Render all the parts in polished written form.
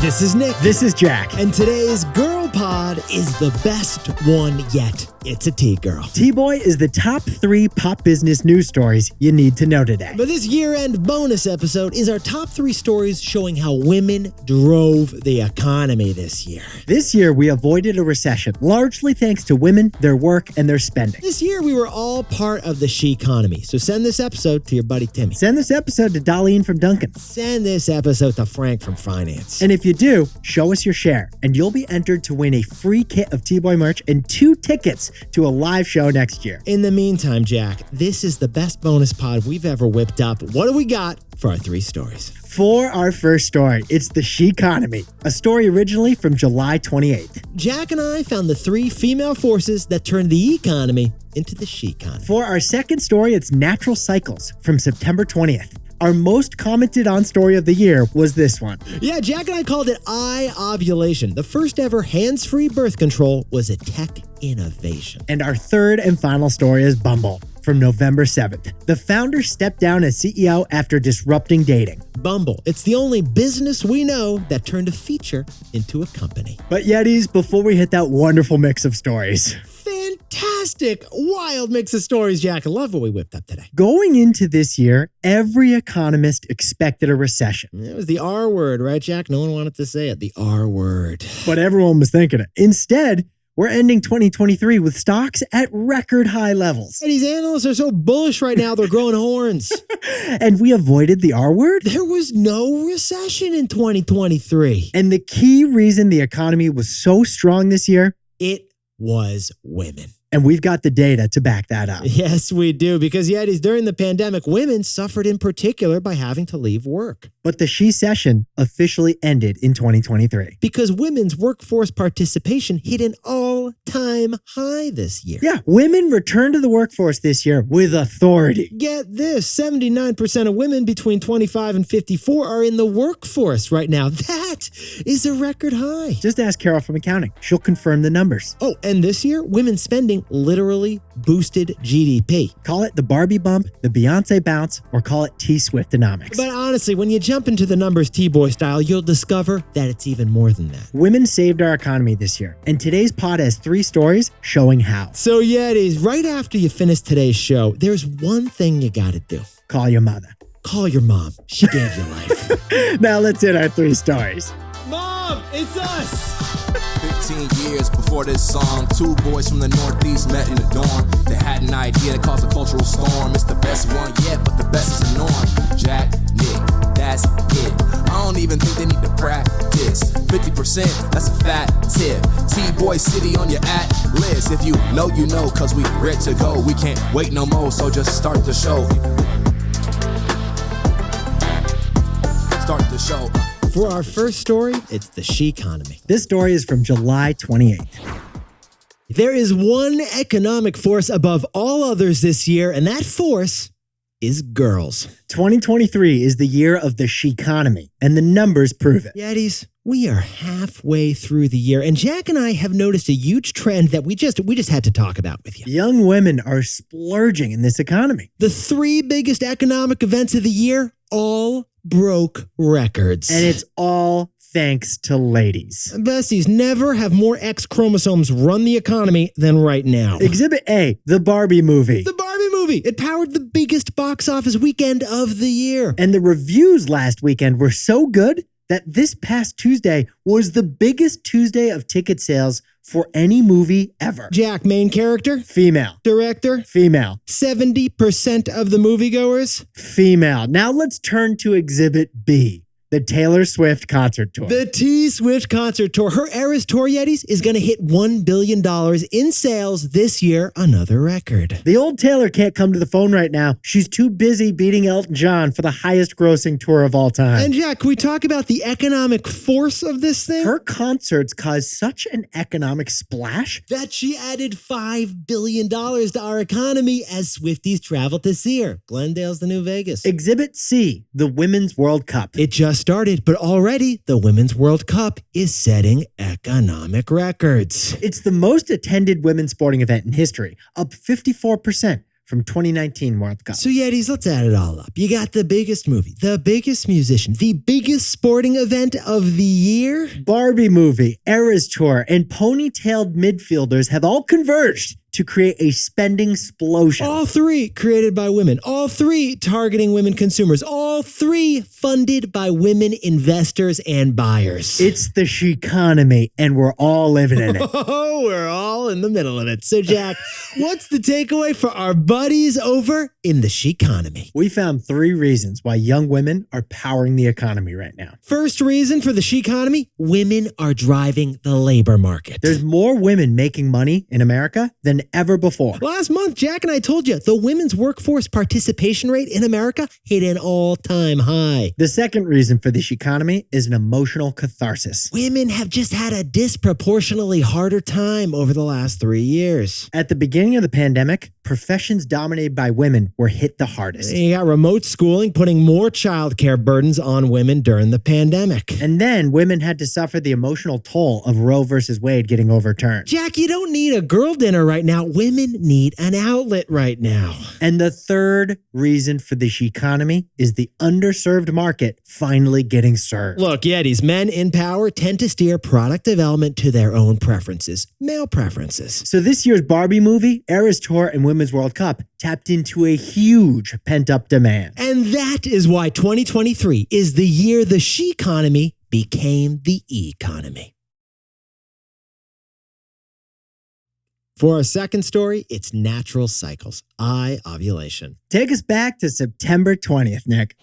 This is Nick. This is Jack. And today's Girl Pod is the best one yet. It's a T-Girl. T-Boy is the top 3 pop business news stories you need to know today. But this year-end bonus episode is our top 3 stories showing how women drove the economy this year. This year, we avoided a recession, largely thanks to women, their work, and their spending. This year, we were all part of the She-conomy. So send this episode to your buddy Timmy. Send this episode to Darlene from Duncan. Send this episode to Frank from Finance. And if you do, show us your share, and you'll be entered to win a free kit of T-Boy merch and 2 tickets to a live show next year. In the meantime, Jack, this is the best bonus pod we've ever whipped up. What do we got for our 3 stories? For our first story, it's the She-conomy, a story originally from July 28th. Jack and I found the 3 female forces that turned the economy into the she-conomy. For our second story, it's natural cycles from September 20th. Our most commented on story of the year was this one. Yeah, Jack and I called it iOvulation. The first ever hands-free birth control was a tech innovation. And our third and final story is Bumble from November 7th. The founder stepped down as CEO after disrupting dating. Bumble, it's the only business we know that turned a feature into a company. But Yetis, before we hit that wonderful mix of stories. Fantastic, wild mix of stories, Jack. I love what we whipped up today. Going into this year, every economist expected a recession. It was the R word, right, Jack? No one wanted to say it, the R word. But everyone was thinking it. Instead, we're ending 2023 with stocks at record high levels. And these analysts are so bullish right now, they're growing horns. And we avoided the R word? There was no recession in 2023. And the key reason the economy was so strong this year? It was women. And we've got the data to back that up. Yes, we do. Because Yetis, during the pandemic, women suffered in particular by having to leave work. But the she-session officially ended in 2023. Because women's workforce participation hit an all-time high this year. Yeah, women returned to the workforce this year with authority. Get this, 79% of women between 25 and 54 are in the workforce right now. That is a record high. Just ask Carol from accounting. She'll confirm the numbers. Oh, and this year, women's spending literally boosted GDP. Call it the Barbie bump, the Beyonce bounce, or call it T-Swiftonomics. But honestly, when you jump into the numbers T-Boy style, you'll discover that it's even more than that. Women saved our economy this year, and today's pod has 3 stories showing how. So Yetis, right after you finish today's show, there's one thing you gotta do. Call your mother. Call your mom. She gave you life. Now let's hit our 3 stories. Mom, it's us! 15 years before this song, 2 boys from the Northeast met in a dorm. They had an idea that caused a cultural storm. It's the best one yet, but the best is the norm. Jack, Nick, that's it. I don't even think they need to practice. 50%, that's a fat tip. T-Boy City on your at-list. If you know, cause we ready to go. We can't wait no more, so just start the show. Start the show. For our first story, it's the She-conomy. This story is from July 28th. There is one economic force above all others this year, and that force is girls. 2023 is the year of the She-conomy, and the numbers prove it. Yetis, we are halfway through the year, and Jack and I have noticed a huge trend that we just had to talk about with you. Young women are splurging in this economy. The 3 biggest economic events of the year all broke records. And it's all thanks to ladies. Besties, never have more X chromosomes run the economy than right now. Exhibit A, the Barbie movie. The Barbie movie. It powered the biggest box office weekend of the year. And the reviews last weekend were so good that this past Tuesday was the biggest Tuesday of ticket sales for any movie ever. Jack, main character? Female. Director? Female. 70% of the moviegoers? Female. Now let's turn to Exhibit B. The Taylor Swift concert tour. The T-Swift concert tour. Her Eras Tour, Yetis, is going to hit $1 billion in sales this year, another record. The old Taylor can't come to the phone right now. She's too busy beating Elton John for the highest grossing tour of all time. And Jack, can we talk about the economic force of this thing? Her concerts caused such an economic splash that she added $5 billion to our economy as Swifties travel to see her. Glendale's the new Vegas. Exhibit C, the Women's World Cup. It just started, but already the Women's World Cup is setting economic records. It's the most attended women's sporting event in history, up 54%. from 2019 World Cup. So Yetis, let's add it all up. You got the biggest movie, the biggest musician, the biggest sporting event of the year. Barbie movie, Eras Tour, and ponytailed midfielders have all converged to create a spending explosion. All three created by women. All three targeting women consumers. All three funded by women investors and buyers. It's the She-conomy, and we're all living in it. Oh, we're all in the middle of it. So, Jack, what's the takeaway for our buddies over in the She-conomy? We found 3 reasons why young women are powering the economy right now. First reason for the She-conomy, women are driving the labor market. There's more women making money in America than ever before. Last month, Jack and I told you the women's workforce participation rate in America hit an all-time high. The second reason for the She-conomy is an emotional catharsis. Women have just had a disproportionately harder time over the last 3 years. At the beginning of the pandemic, professions dominated by women were hit the hardest. You got remote schooling putting more childcare burdens on women during the pandemic. And then women had to suffer the emotional toll of Roe versus Wade getting overturned. Jack, you don't need a girl dinner right now. Women need an outlet right now. And the third reason for the She-conomy is the underserved market finally getting served. Look, Yetis, men in power tend to steer product development to their own preferences, male preferences. So this year's Barbie movie, Eras Tour, and Women's World Cup tapped into a huge pent-up demand. And that is why 2023 is the year the She-conomy became the economy. For our second story, it's natural cycles, iOvulation. Take us back to September 20th, Nick.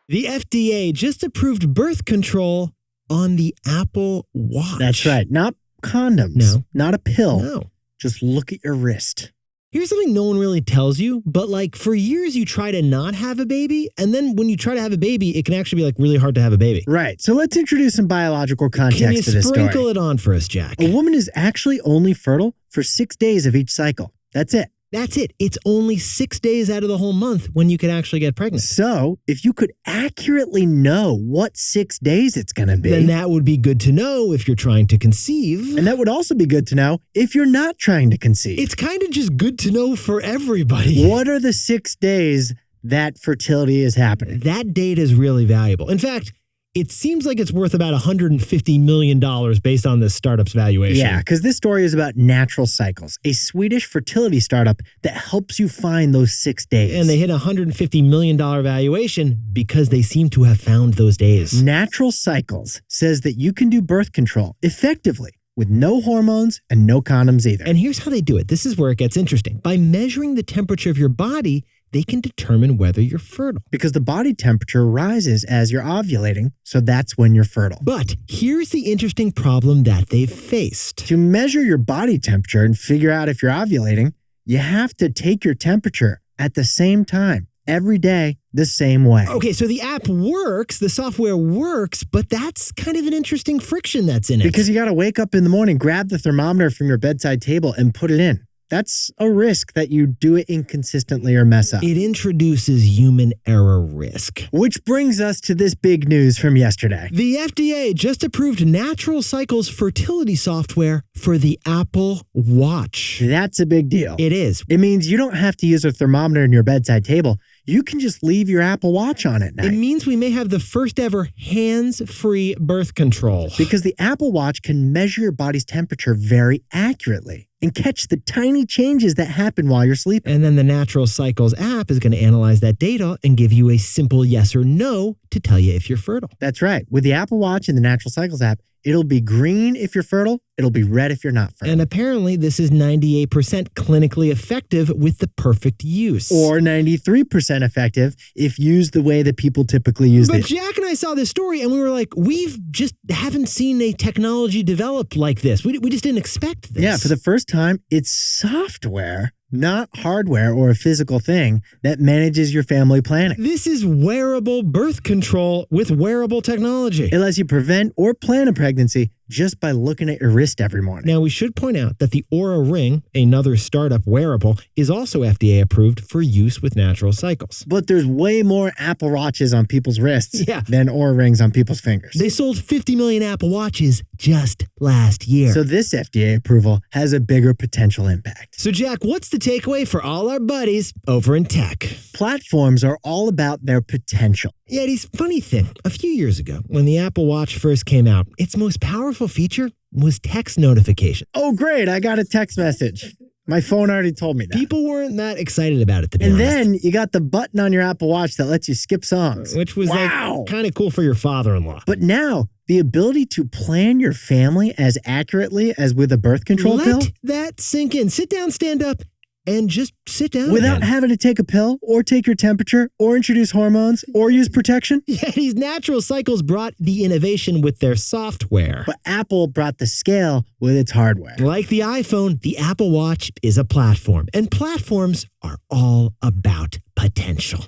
The FDA just approved birth control on the Apple Watch. That's right. Not condoms. No. Not a pill. No. Just look at your wrist. Here's something no one really tells you, but like for years you try to not have a baby, and then when you try to have a baby, it can actually be like really hard to have a baby. Right. So let's introduce some biological context Can you to this story. sprinkle it on for us, Jack? A woman is actually only fertile for 6 days of each cycle. That's it. That's it. It's only 6 days out of the whole month when you can actually get pregnant. So if you could accurately know what 6 days it's going to be, Then that would be good to know if you're trying to conceive. and that would also be good to know if you're not trying to conceive. It's kind of just good to know for everybody. What are the 6 days that fertility is happening? That data is really valuable. In fact, it seems like it's worth about $150 million based on this startup's valuation. Yeah, because this story is about Natural Cycles, a Swedish fertility startup that helps you find those 6 days. And they hit a $150 million valuation because they seem to have found those days. Natural Cycles says that you can do birth control effectively with no hormones and no condoms either. And here's how they do it. This is where it gets interesting. By measuring the temperature of your body, they can determine whether you're fertile. Because the body temperature rises as you're ovulating, so that's when you're fertile. But here's the interesting problem that they've faced. To measure your body temperature and figure out if you're ovulating, you have to take your temperature at the same time, every day, the same way. Okay, so the app works, the software works, but that's kind of an interesting friction that's in it. Because you got to wake up in the morning, grab the thermometer from your bedside table and put it in. That's a risk that you do it inconsistently or mess up. It introduces human error risk. Which brings us to this big news from yesterday. The FDA just approved Natural Cycles fertility software for the Apple Watch. That's a big deal. It is. It means you don't have to use a thermometer in your bedside table. You can just leave your Apple Watch on at night. It means we may have the first ever hands-free birth control. Because the Apple Watch can measure your body's temperature very accurately and catch the tiny changes that happen while you're sleeping. And then the Natural Cycles app is going to analyze that data and give you a simple yes or no to tell you if you're fertile. That's right. With the Apple Watch and the Natural Cycles app, it'll be green if you're fertile. It'll be red if you're not fertile. And apparently this is 98% clinically effective with the perfect use. Or 93% effective if used the way that people typically use But it. Jack and I saw this story and we were like, we've just haven't seen a technology develop like this. We just didn't expect this. Yeah, for the first time, it's software, not hardware or a physical thing that manages your family planning. This is wearable birth control with wearable technology. It lets you prevent or plan a pregnancy just by looking at your wrist every morning. Now, we should point out that the Oura Ring, another startup wearable, is also FDA approved for use with natural cycles. But there's way more Apple Watches on people's wrists than Oura Rings on people's fingers. They sold 50 million Apple Watches just last year. So this FDA approval has a bigger potential impact. So Jack, what's the takeaway for all our buddies over in tech? Platforms are all about their potential. Yetis, funny thing, a few years ago, when the Apple Watch first came out, its most powerful feature was text notification. Oh, great, I got a text message. My phone already told me that. People weren't that excited about it, to be honest. And then you got the button on your Apple Watch that lets you skip songs. Which was kind of cool for your father-in-law. But now, the ability to plan your family as accurately as with a birth control pill? Let that sink in. Sit down, stand up, and just sit down. Without having to take a pill, or take your temperature, or introduce hormones, or use protection? Yeah, these natural cycles brought the innovation with their software. But Apple brought the scale with its hardware. Like the iPhone, the Apple Watch is a platform. And platforms are all about potential.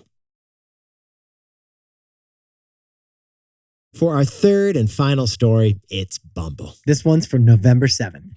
For our third and final story, it's Bumble. This one's from November 7th.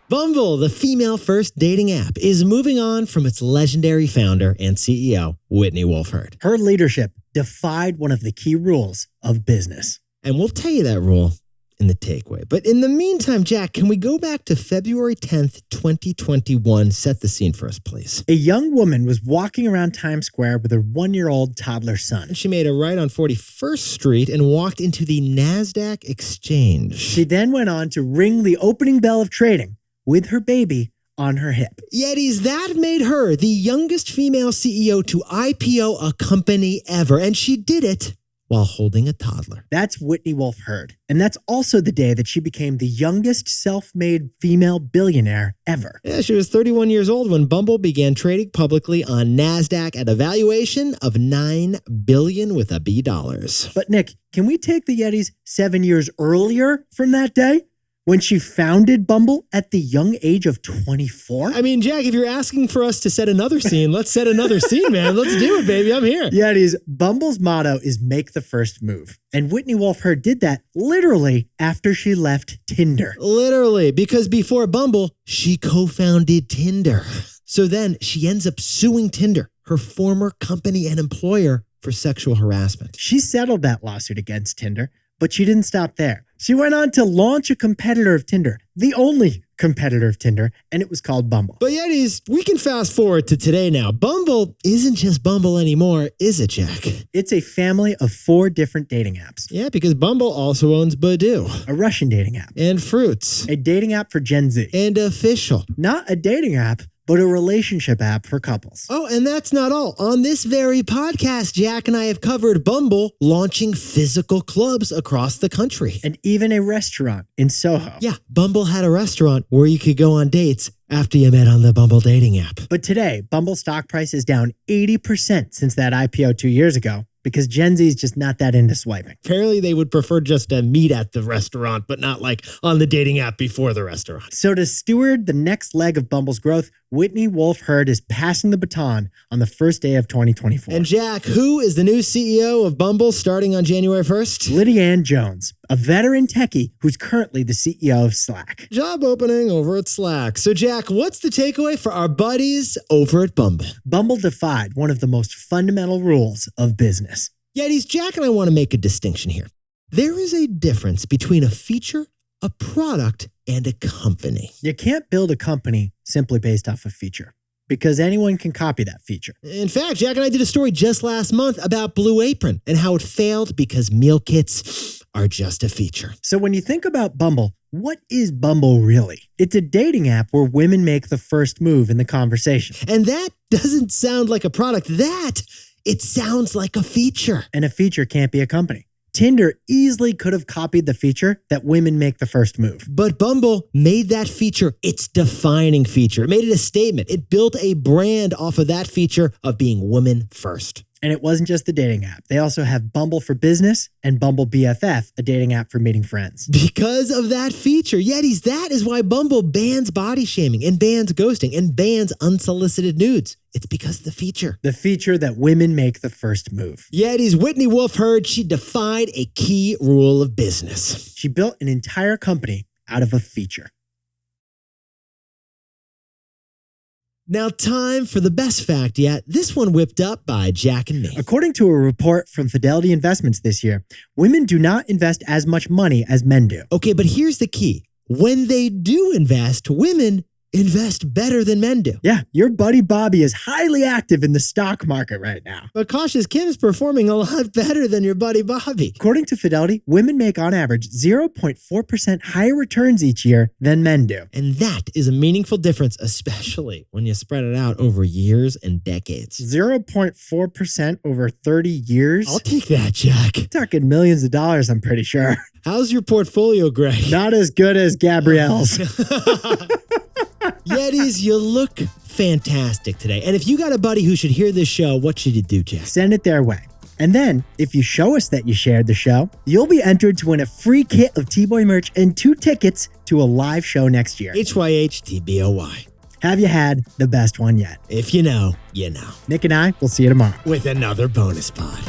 Bumble, the female-first dating app, is moving on from its legendary founder and CEO, Whitney Wolfe Herd. Her leadership defied one of the key rules of business. And we'll tell you that rule in the takeaway. But in the meantime, Jack, can we go back to February 10th, 2021? Set the scene for us, please. A young woman was walking around Times Square with her 1-year-old toddler son. She made a right on 41st Street and walked into the NASDAQ exchange. She then went on to ring the opening bell of trading with her baby on her hip. Yetis, that made her the youngest female CEO to IPO a company ever. And she did it while holding a toddler. That's Whitney Wolfe Herd. And that's also the day that she became the youngest self-made female billionaire ever. Yeah, she was 31 years old when Bumble began trading publicly on NASDAQ at a valuation of $9 billion with a B dollars. But Nick, can we take the Yetis 7 years earlier from that day? When she founded Bumble at the young age of 24? I mean, Jack, if you're asking for us to set another scene, let's set another scene, man. Let's do it, baby. I'm here. Yeah, it is. Bumble's motto is make the first move. And Whitney Wolfe Herd did that literally after she left Tinder. Literally, because before Bumble, she co-founded Tinder. So then she ends up suing Tinder, her former company and employer, for sexual harassment. She settled that lawsuit against Tinder, but she didn't stop there. She went on to launch a competitor of Tinder, the only competitor of Tinder, and it was called Bumble. But Yetis, we can fast forward to today now. Bumble isn't just Bumble anymore, is it, Jack? It's a family of 4 different dating apps. Yeah, because Bumble also owns Badoo. A Russian dating app. And Fruits. A dating app for Gen Z. And Official. Not a dating app, but a relationship app for couples. Oh, and that's not all. On this very podcast, Jack and I have covered Bumble launching physical clubs across the country. And even a restaurant in Soho. Yeah, Bumble had a restaurant where you could go on dates after you met on the Bumble dating app. But today, Bumble's stock price is down 80% since that IPO 2 years ago. Because Gen Z is just not that into swiping. Apparently, they would prefer just to meet at the restaurant, but not like on the dating app before the restaurant. So to steward the next leg of Bumble's growth, Whitney Wolfe Herd is passing the baton on the first day of 2024. And Jack, who is the new CEO of Bumble starting on January 1st? Lydia Jones, a veteran techie who's currently the CEO of Slack. Job opening over at Slack. So Jack, what's the takeaway for our buddies over at Bumble? Bumble defied one of the most fundamental rules of business. Yetis, Jack and I want to make a distinction here. There is a difference between a feature, a product, and a company. You can't build a company simply based off a feature because anyone can copy that feature. In fact, Jack and I did a story just last month about Blue Apron and how it failed because meal kits are just a feature. So when you think about Bumble, what is Bumble really? It's a dating app where women make the first move in the conversation. And that doesn't sound like a product. It sounds like a feature. And a feature can't be a company. Tinder easily could have copied the feature that women make the first move. But Bumble made that feature its defining feature. It made it a statement. It built a brand off of that feature of being women first. And it wasn't just the dating app. They also have Bumble for Business and Bumble BFF, a dating app for meeting friends. Because of that feature, Yetis, that is why Bumble bans body shaming and bans ghosting and bans unsolicited nudes. It's because of the feature. The feature that women make the first move. Yetis, Whitney Wolf heard she defied a key rule of business. She built an entire company out of a feature. Now, time for the best fact yet. This one whipped up by Jack and me. According to a report from Fidelity Investments this year, women do not invest as much money as men do. Okay, but here's the key. When they do invest, women invest better than men do. Yeah, your buddy Bobby is highly active in the stock market right now. But Cautious Kim's performing a lot better than your buddy Bobby. According to Fidelity, women make on average 0.4% higher returns each year than men do. And that is a meaningful difference, especially when you spread it out over years and decades. 0.4% over 30 years? I'll take that, Jack. Talking millions of dollars, I'm pretty sure. How's your portfolio, Greg? Not as good as Gabrielle's. Yetis, you look fantastic today. And if you got a buddy who should hear this show, what should you do, Jack? Send it their way. And then, if you show us that you shared the show, you'll be entered to win a free kit of T-Boy merch and 2 tickets to a live show next year. HYHTBOY. Have you had the best one yet? If you know, you know. Nick and I will see you tomorrow. With another bonus pod.